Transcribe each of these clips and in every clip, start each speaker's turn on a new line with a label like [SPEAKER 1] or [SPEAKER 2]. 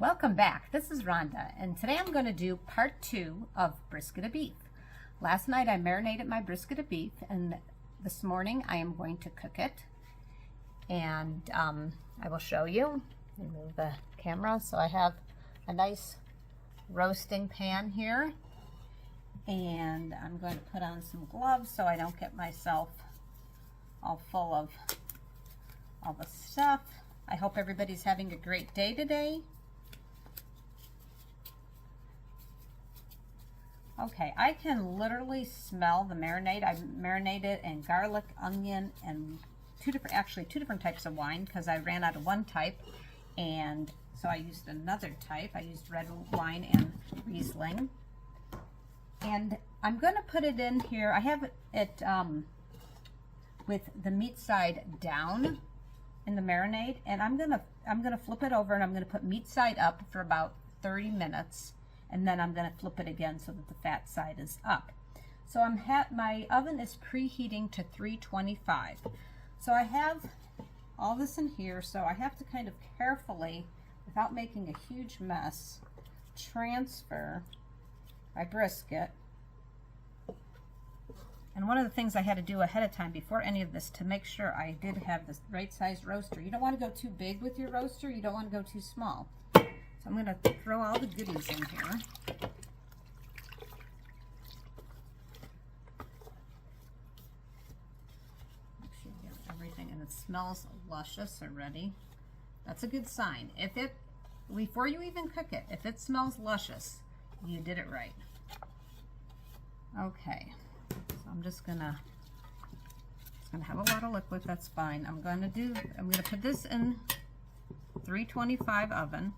[SPEAKER 1] Welcome back. This is Rhonda, and today I'm going to do part 2 of Brisket of Beef. Last night I marinated my brisket of beef, and this morning I am going to cook it. And I will show you. Let me move the camera. So I have a nice roasting pan here, and I'm going to put on some gloves so I don't get myself all full of all the stuff. I hope everybody's having a great day today. Okay, I can literally smell the marinade. I marinated in garlic, onion, and two different types of wine because I ran out of one type, and so I used another type. I used red wine and Riesling, and I'm going to put it in here. I have it with the meat side down in the marinade, and I'm gonna flip it over, and I'm gonna put meat side up for about 30 minutes. And then I'm going to flip it again so that the fat side is up. So my oven is preheating to 325. So I have all this in here, so I have to kind of carefully, without making a huge mess, transfer my brisket. And one of the things I had to do ahead of time before any of this to make sure I did have the right size roaster. You don't want to go too big with your roaster, you don't want to go too small. So I'm going to throw all the goodies in here. Make sure you get everything, and it smells luscious already. That's a good sign. Before you even cook it, if it smells luscious, you did it right. Okay, so I'm gonna have a lot of liquid. That's fine. I'm gonna put this in 325 oven.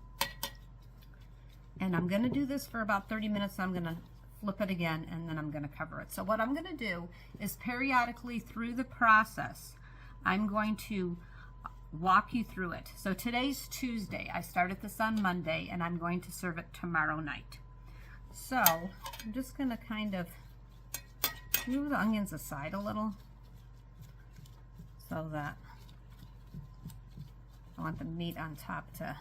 [SPEAKER 1] And I'm going to do this for about 30 minutes. I'm going to flip it again, and then I'm going to cover it. So what I'm going to do is periodically through the process, I'm going to walk you through it. So today's Tuesday. I started this on Monday, and I'm going to serve it tomorrow night. So I'm just going to kind of move the onions aside a little so that I want the meat on top to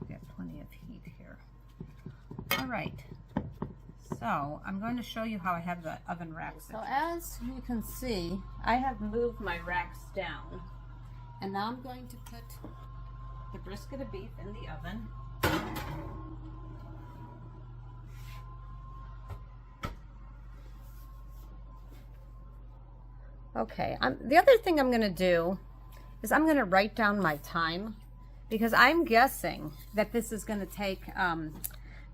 [SPEAKER 1] get plenty of heat here. All right, so I'm going to show you how I have the oven racks. So as you can see, I have moved my racks down, and now I'm going to put the brisket of beef in the oven. Okay, the other thing I'm going to do is I'm going to write down my time, because I'm guessing that this is going to take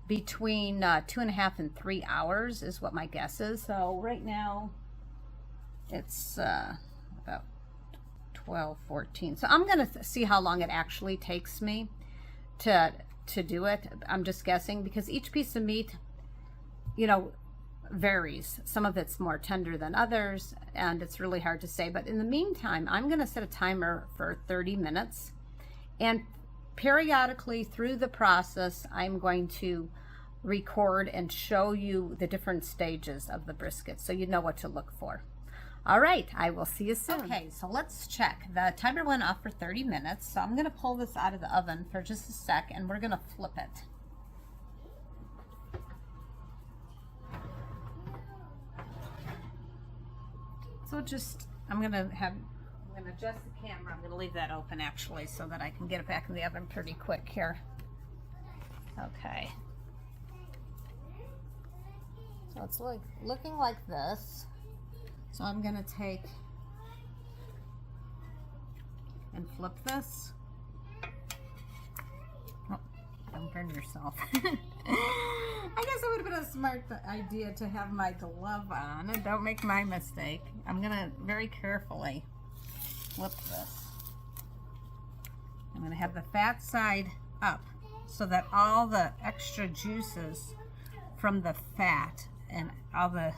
[SPEAKER 1] between 2.5 and 3 hours is what my guess is. So right now it's about 12:14. So I'm going to see how long it actually takes me to do it. I'm just guessing because each piece of meat, varies. Some of it's more tender than others, and it's really hard to say. But in the meantime, I'm going to set a timer for 30 minutes. And periodically through the process, I'm going to record and show you the different stages of the brisket so you know what to look for. All right, I will see you soon. Okay, so let's check. The timer went off for 30 minutes, so I'm going to pull this out of the oven for just a sec, and we're going to flip it. So I'm going to adjust the camera. I'm going to leave that open actually so that I can get it back in the oven pretty quick here. Okay. So it's looking like this. So I'm going to take and flip this. Oh, don't burn yourself. I guess it would have been a smart idea to have my glove on. Don't make my mistake. I'm going to very carefully flip this. I'm going to have the fat side up so that all the extra juices from the fat and all the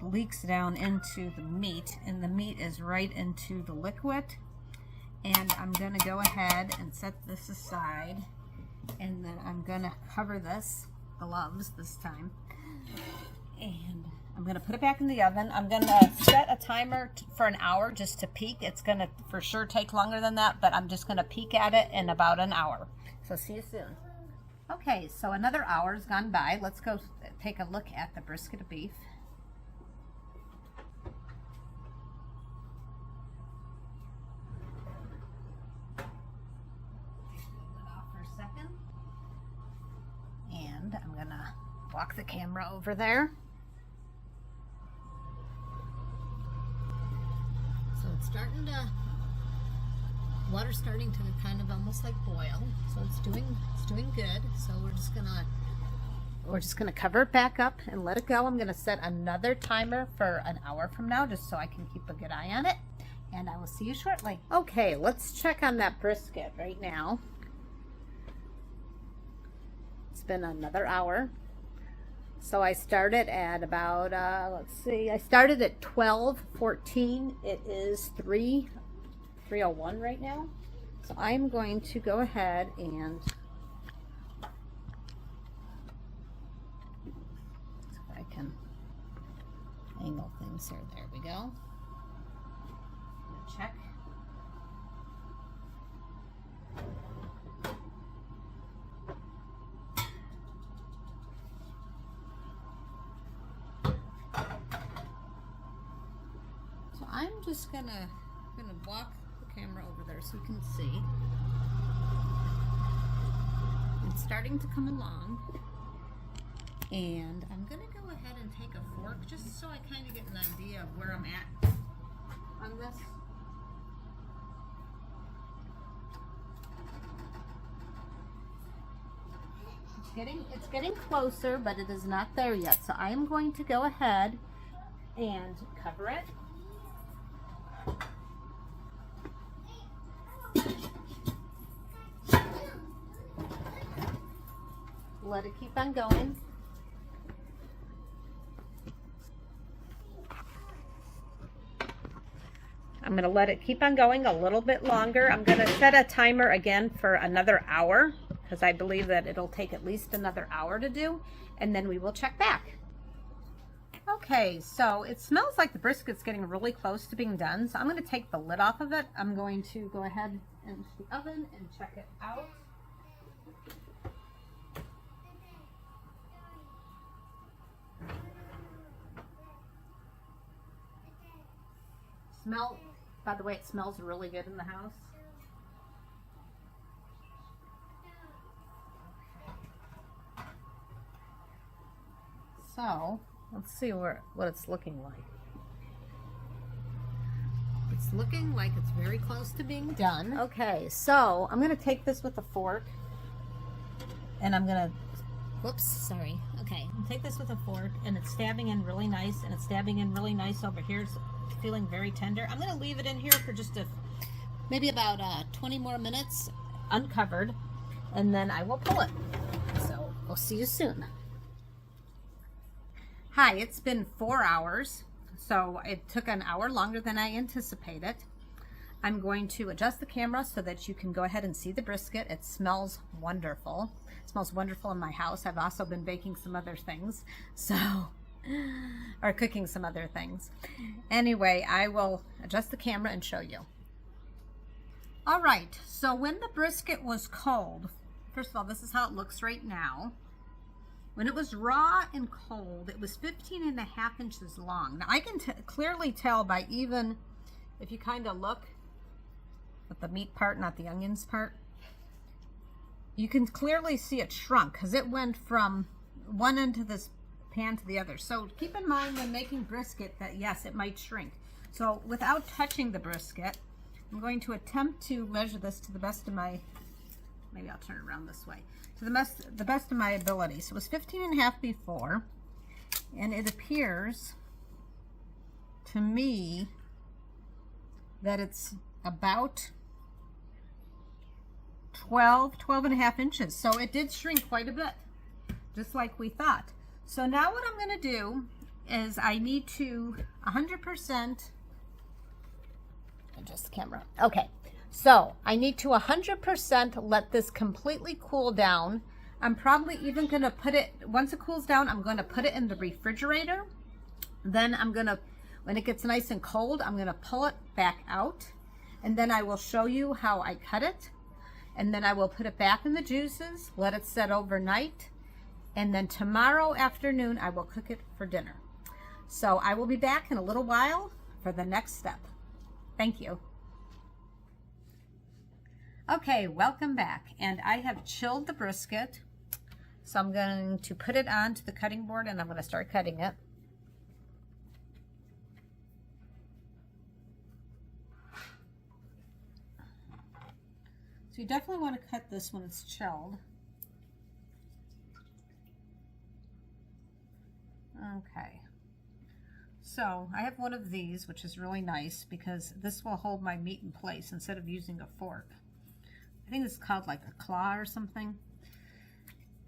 [SPEAKER 1] leaks down into the meat, and the meat is right into the liquid. And I'm going to go ahead and set this aside, and then I'm going to cover this, gloves this time, and I'm going to put it back in the oven. I'm going to set a timer for an hour just to peek. It's going to for sure take longer than that, but I'm just going to peek at it in about an hour. So see you soon. Okay, so another hour's gone by. Let's go take a look at the brisket of beef. And I'm gonna walk the camera over there. So it's starting to, water's starting to kind of almost like boil. So it's doing good. So we're just gonna cover it back up and let it go. I'm gonna set another timer for an hour from now, just so I can keep a good eye on it. And I will see you shortly. Okay, let's check on that brisket right now. It's been another hour. So I started at about, let's see, I started at 12:14. It is 3:01 right now. So I'm going to go ahead and, so I can angle things here. There we go. Check. I'm just gonna walk the camera over there so you can see. It's starting to come along, and I'm gonna go ahead and take a fork just so I kind of get an idea of where I'm at on this. It's getting closer, but it is not there yet. So I am going to go ahead and cover it. Let it keep on going. I'm going to let it keep on going a little bit longer. I'm going to set a timer again for another hour because I believe that it'll take at least another hour to do, and then we will check back. Okay, so it smells like the brisket's getting really close to being done, so I'm going to take the lid off of it. I'm going to go ahead into the oven and check it out. By the way, it smells really good in the house. So let's see what it's looking like. It's looking like it's very close to being done. Okay, so I'm going to take this with a fork, and I'm going to, whoops, sorry. Okay, take this with a fork, and it's stabbing in really nice, and it's stabbing in really nice over here. It's feeling very tender. I'm going to leave it in here for just maybe about 20 more minutes uncovered, and then I will pull it. So we'll see you soon. Hi, it's been 4 hours, so it took an hour longer than I anticipated. I'm going to adjust the camera so that you can go ahead and see the brisket. It smells wonderful. It smells wonderful in my house. I've also been baking some other things, or cooking some other things. Anyway, I will adjust the camera and show you. All right, so when the brisket was cold, first of all, this is how it looks right now. When it was raw and cold, it was 15.5 inches long. Now I can clearly tell by even, if you kind of look at the meat part, not the onions part, you can clearly see it shrunk because it went from one end of this pan to the other. So keep in mind when making brisket that yes, it might shrink. So without touching the brisket, I'm going to attempt to measure this to the best of my, maybe I'll turn it around this way, to the best of my ability. So it was 15.5 before, and it appears to me that it's about 12.5 inches. So it did shrink quite a bit, just like we thought. So now what I'm going to do is I need to 100% adjust the camera. Okay, so I need to 100% let this completely cool down. I'm probably even going to put it, once it cools down, I'm going to put it in the refrigerator Then when it gets nice and cold, I'm gonna pull it back out, and then I will show you how I cut it, and then I will put it back in the juices, let it set overnight, and then tomorrow afternoon I will cook it for dinner. So I will be back in a little while for the next step. Thank you. Okay, welcome back. And I have chilled the brisket. So I'm going to put it onto the cutting board and I'm going to start cutting it. So you definitely want to cut this when it's chilled. Okay. So I have one of these, which is really nice because this will hold my meat in place instead of using a fork. I think it's called like a claw or something.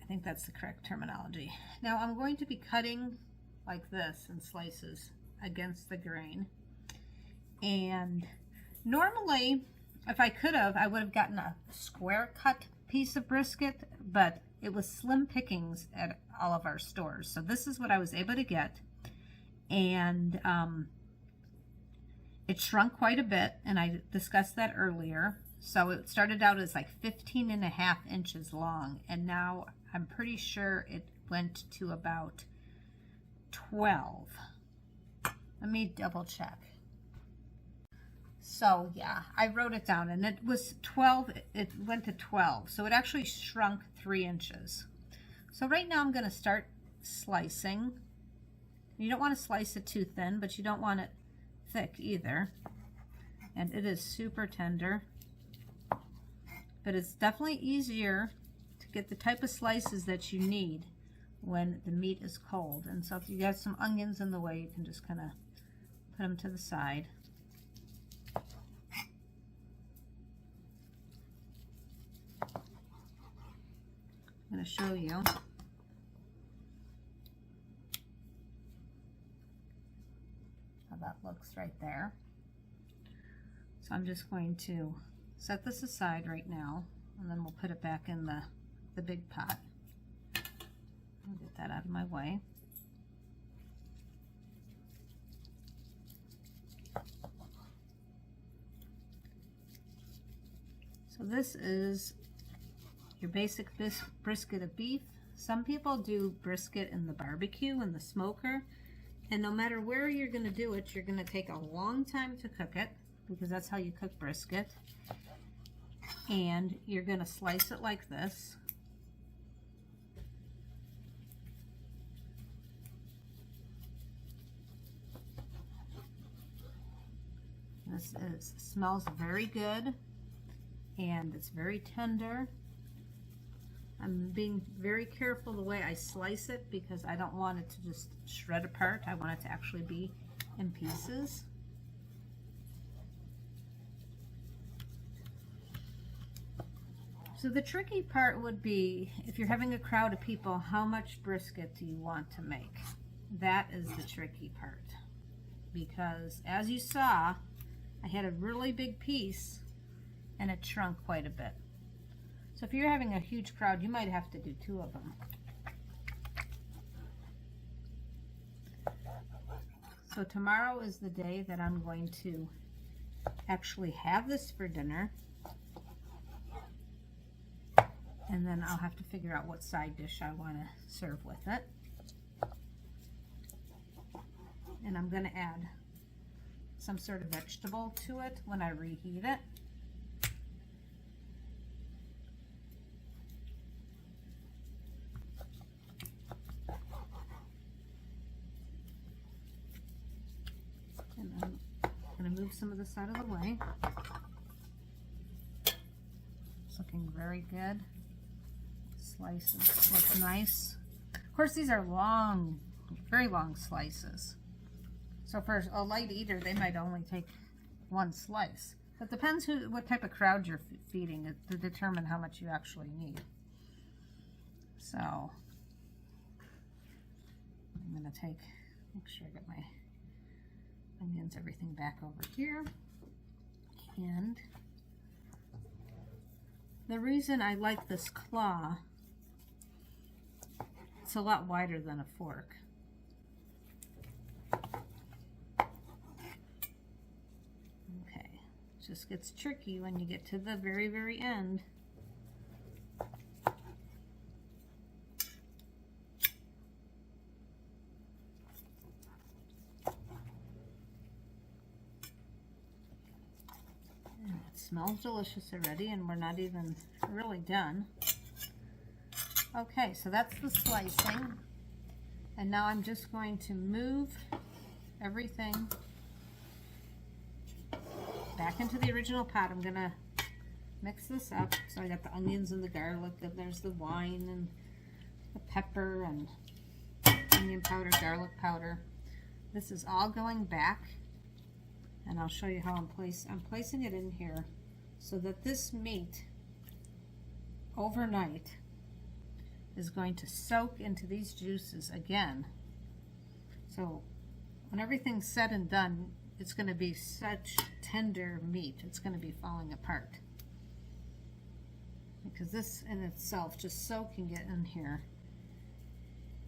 [SPEAKER 1] I think that's the correct terminology. Now I'm going to be cutting like this in slices against the grain. And normally, if I could have, I would have gotten a square cut piece of brisket, but it was slim pickings at all of our stores. So this is what I was able to get. And it shrunk quite a bit, and I discussed that earlier. So it started out as like 15.5 inches long, and now I'm pretty sure it went to about 12. Let me double check. So yeah, I wrote it down, and it was 12, it went to 12. So it actually shrunk 3 inches. So right now I'm gonna start slicing. You don't want to slice it too thin, but you don't want it thick either. And it is super tender. But it's definitely easier to get the type of slices that you need when the meat is cold. And so if you got some onions in the way, you can just kind of put them to the side. I'm going to show you how that looks right there. So I'm just going to set this aside right now, and then we'll put it back in the big pot. I'll get that out of my way. So this is your basic brisket of beef. Some people do brisket in the barbecue, in the smoker, and no matter where you're going to do it, you're going to take a long time to cook it, because that's how you cook brisket. And you're going to slice it like this. Smells very good, and it's very tender. I'm being very careful the way I slice it because I don't want it to just shred apart. I want it to actually be in pieces. So the tricky part would be, if you're having a crowd of people, how much brisket do you want to make? That is the tricky part. Because as you saw, I had a really big piece and it shrunk quite a bit. So if you're having a huge crowd, you might have to do 2 of them. So tomorrow is the day that I'm going to actually have this for dinner. And then I'll have to figure out what side dish I want to serve with it. And I'm going to add some sort of vegetable to it when I reheat it. And I'm going to move some of this out of the way. It's looking very good. Slices look nice. Of course, these are long, very long slices. So for a light eater, they might only take 1 slice. It depends what type of crowd you're feeding to determine how much you actually need. So I'm going to make sure I get my onions, everything back over here. And the reason I like this claw, it's a lot wider than a fork. just gets tricky when you get to the very, very end. And it smells delicious already, and we're not even really done. Okay, so that's the slicing. And now I'm just going to move everything back into the original pot. I'm gonna mix this up. So I got the onions and the garlic, and there's the wine and the pepper and onion powder, garlic powder. This is all going back, and I'll show you how I'm placing it in here so that this meat overnight is going to soak into these juices again. So when everything's said and done, it's going to be such tender meat. It's going to be falling apart. Because this in itself, just soaking it in here,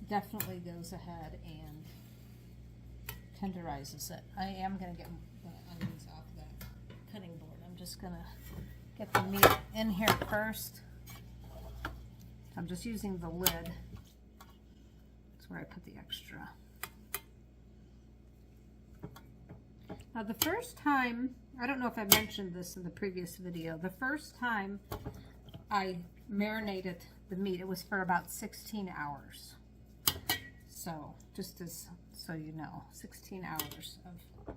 [SPEAKER 1] definitely goes ahead and tenderizes it. I am going to get the onions off that cutting board. I'm just going to get the meat in here first. I'm just using the lid. That's where I put the extra. Now the first time, I don't know if I mentioned this in the previous video, the first time I marinated the meat, it was for about 16 hours. So just as so you know, 16 hours of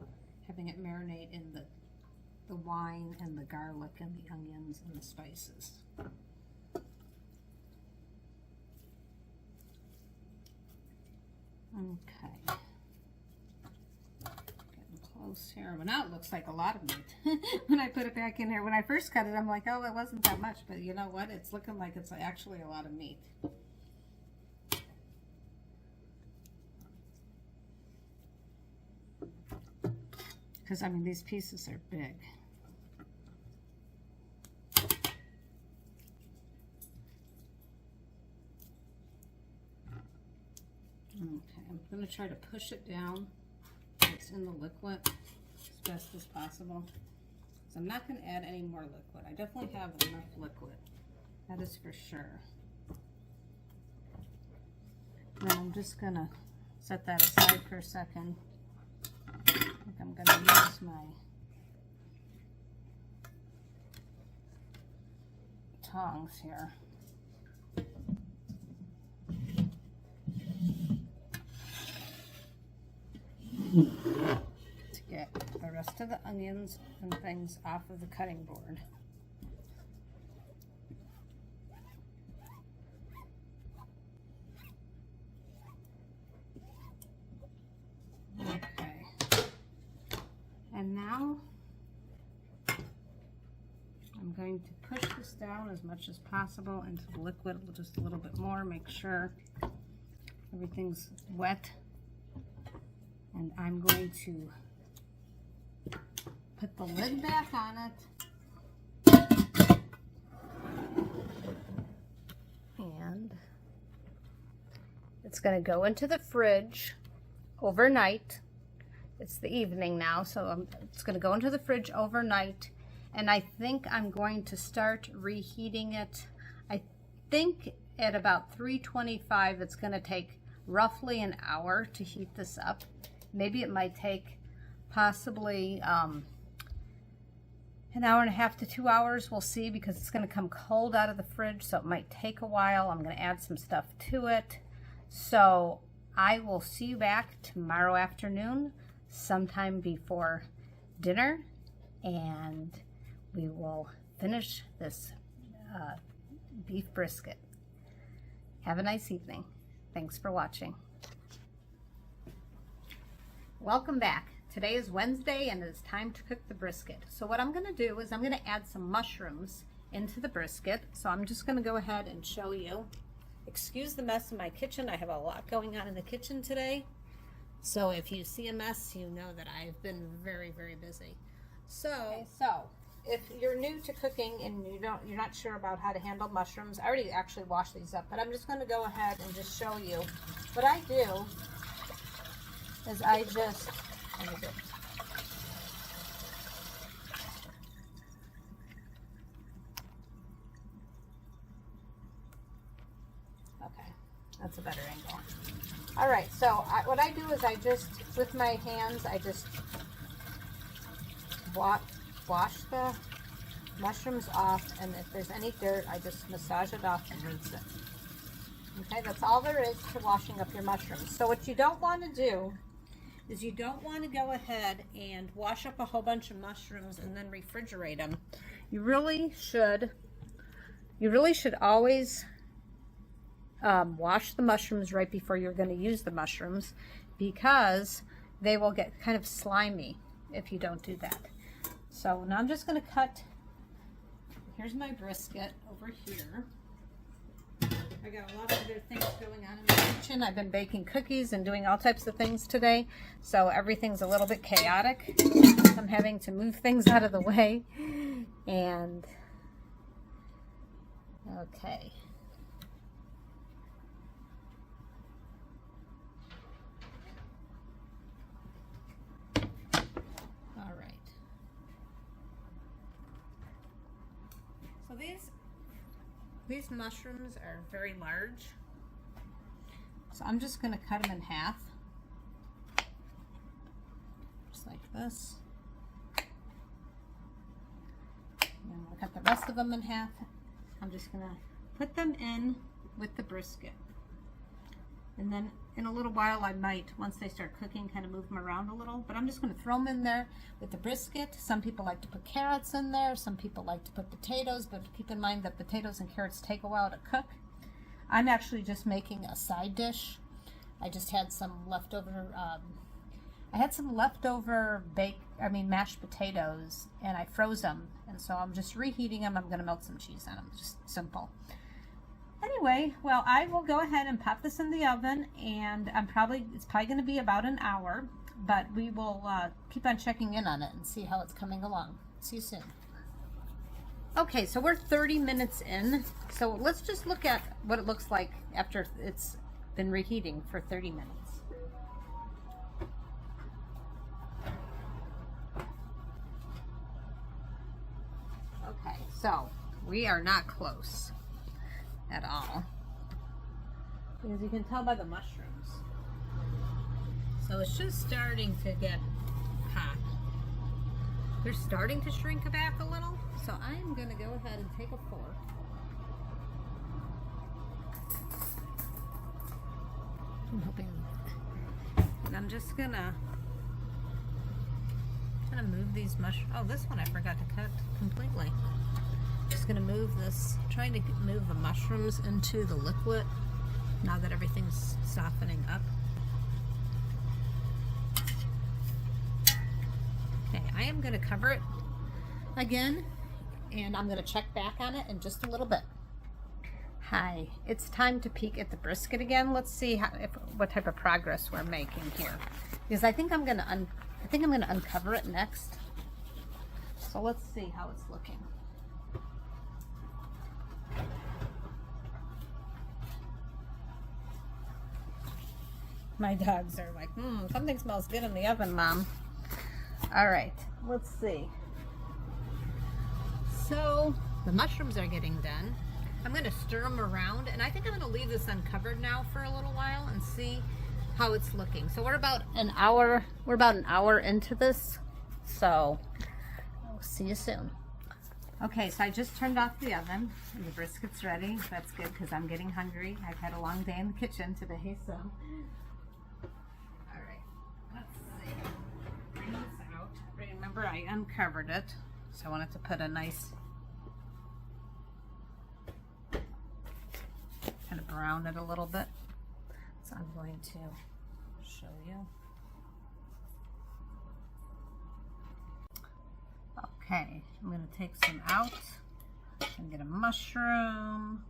[SPEAKER 1] having it marinate in the wine and the garlic and the onions and the spices. Okay. Close here. Well, now it looks like a lot of meat when I put it back in here. When I first cut it, I'm like, oh, it wasn't that much, but you know what? It's looking like it's actually a lot of meat. Because, I mean, these pieces are big. Okay, I'm going to try to push it down. It's in the liquid as best as possible. So I'm not going to add any more liquid. I definitely have enough liquid. That is for sure. Then I'm just going to set that aside for a second. I think I'm going to use my tongs here. To get the rest of the onions and things off of the cutting board. Okay. And now I'm going to push this down as much as possible into the liquid, just a little bit more, make sure everything's wet. And I'm going to put the lid back on it. And it's going to go into the fridge overnight. It's the evening now, so it's going to go into the fridge overnight. And I think I'm going to start reheating it. I think at about 325, it's going to take roughly an hour to heat this up. Maybe it might take possibly an hour and a half to 2 hours. We'll see, because it's going to come cold out of the fridge, so it might take a while. I'm going to add some stuff to it. So I will see you back tomorrow afternoon, sometime before dinner, and we will finish this beef brisket. Have a nice evening. Thanks for watching. Welcome back. Today is Wednesday and it is time to cook the brisket. So what I'm going to do is I'm going to add some mushrooms into the brisket. So I'm just going to go ahead and show you. Excuse the mess in my kitchen. I have a lot going on in the kitchen today. So if you see a mess, you know that I've been very, very busy. So if you're new to cooking and you're not sure about how to handle mushrooms, I already actually washed these up, but I'm just going to go ahead and just show you. What I do is I just Okay, that's a better angle. All right, so what I do is I just, with my hands, I just wash the mushrooms off, and if there's any dirt, I just massage it off and rinse it. Okay, that's all there is to washing up your mushrooms. So what you don't want to do is you don't want to go ahead and wash up a whole bunch of mushrooms and then refrigerate them. You really should always wash the mushrooms right before you're going to use the mushrooms, because they will get kind of slimy if you don't do that. So now I'm just going to cut. Here's my brisket over here. I got a lot of other things going on in the kitchen. I've been baking cookies and doing all types of things today, so everything's a little bit chaotic. I'm having to move things out of the way. And okay. All right. So these mushrooms are very large. So I'm just going to cut them in half. Just like this. And I'm going to cut the rest of them in half. I'm just going to put them in with the brisket. And then in a little while I might, once they start cooking, kind of move them around a little. But I'm just going to throw them in there with the brisket. Some people like to put carrots in there. Some people like to put potatoes. But keep in mind that potatoes and carrots take a while to cook. I'm actually just making a side dish. I just had some leftover, mashed potatoes, and I froze them. And so I'm just reheating them. I'm going to melt some cheese on them. Just simple. Anyway, well, I will go ahead and pop this in the oven, and it's probably going to be about an hour, but we will keep on checking in on it and see how it's coming along. See you soon. Okay, so we're 30 minutes in, so let's just look at what it looks like after it's been reheating for 30 minutes. Okay, so we are not close at all, because you can tell by the mushrooms. So it's just starting to get hot. They're starting to shrink back a little, so I'm going to go ahead and take a fork. I'm hoping, and I'm just gonna move these mushrooms. Oh, this one I forgot to cut completely. Just gonna move this, trying to move the mushrooms into the liquid now that everything's softening up. Okay, I am gonna cover it again, and I'm gonna check back on it in just a little bit. Hi, it's time to peek at the brisket again. Let's see what type of progress we're making here, because I think I'm gonna uncover it next. So let's see how it's looking. My dogs are like, something smells good in the oven, Mom. All right, let's see. So the mushrooms are getting done. I'm going to stir them around, and I think I'm going to leave this uncovered now for a little while and see how it's looking. So we're about an hour into this, so I'll see you soon. Okay, so I just turned off the oven, and the brisket's ready. That's good, because I'm getting hungry. I've had a long day in the kitchen today, so. All right, let's see. Bring this out. Remember, I uncovered it, so I wanted to put a nice, kind of brown it a little bit. So I'm going to show you. Okay, I'm going to take some out and get a mushroom.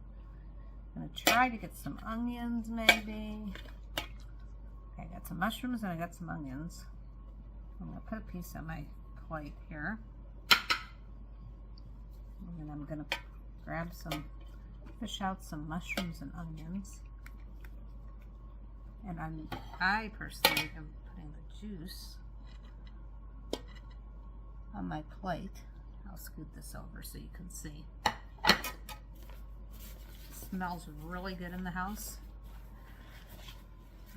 [SPEAKER 1] I'm going to try to get some onions maybe. Okay, I got some mushrooms and I got some onions. I'm going to put a piece on my plate here. And then I'm going to fish out some mushrooms and onions. And I personally am putting the juice on my plate. I'll scoot this over so you can see. smells really good in the house.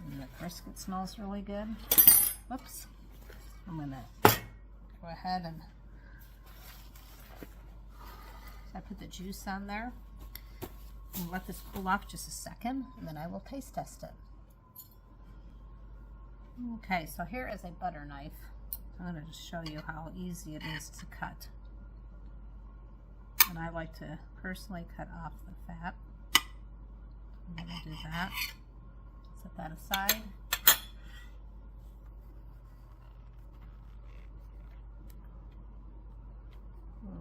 [SPEAKER 1] And the brisket smells really good. Whoops. I'm gonna go ahead and I put the juice on there and let this cool off just a second, and then I will taste test it. Okay, so here is a butter knife. I'm going to just show you how easy it is to cut. And I like to personally cut off the fat. I'm going to do that. Set that aside.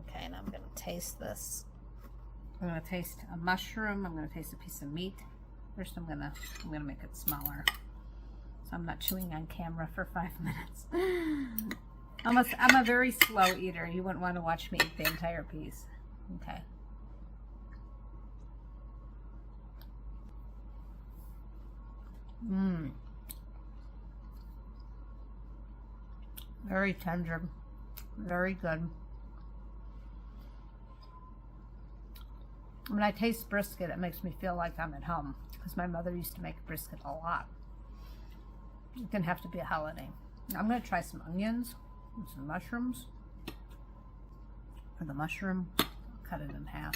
[SPEAKER 1] Okay, now I'm going to taste this. I'm going to taste a mushroom. I'm going to taste a piece of meat. First, I'm going to make it smaller, so I'm not chewing on camera for 5 minutes. I'm a very slow eater. You wouldn't want to watch me eat the entire piece. Okay. Very tender. Very good. When I taste brisket, it makes me feel like I'm at home, because my mother used to make brisket a lot. It didn't have to be a holiday. I'm going to try some onions and some mushrooms. For the mushroom, cut it in half.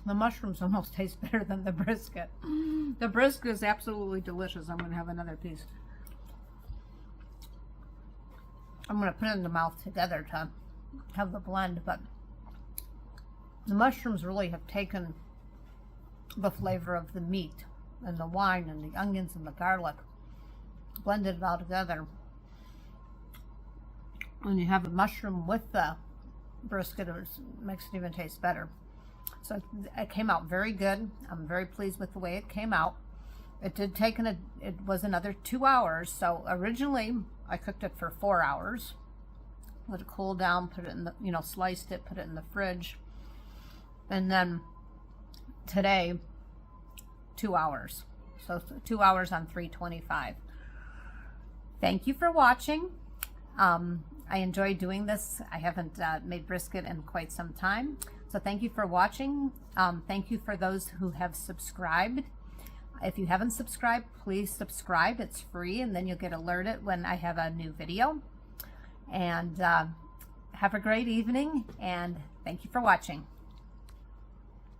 [SPEAKER 1] The mushrooms almost taste better than the brisket. The brisket is absolutely delicious. I'm going to have another piece. I'm going to put it in the mouth together to have the blend, but the mushrooms really have taken the flavor of the meat and the wine and the onions and the garlic, blended it all together. When you have a mushroom with the brisket, it makes it even taste better. So it came out very good. I'm very pleased with the way it came out. It did take it was another 2 hours. So originally I cooked it for 4 hours. Let it cool down, put it in the, sliced it, put it in the fridge. And then today, 2 hours. So 2 hours on 325. Thank you for watching. I enjoy doing this. I haven't made brisket in quite some time. So thank you for watching. Thank you for those who have subscribed. If you haven't subscribed, please subscribe. It's free, and then you'll get alerted when I have a new video. And have a great evening, and thank you for watching.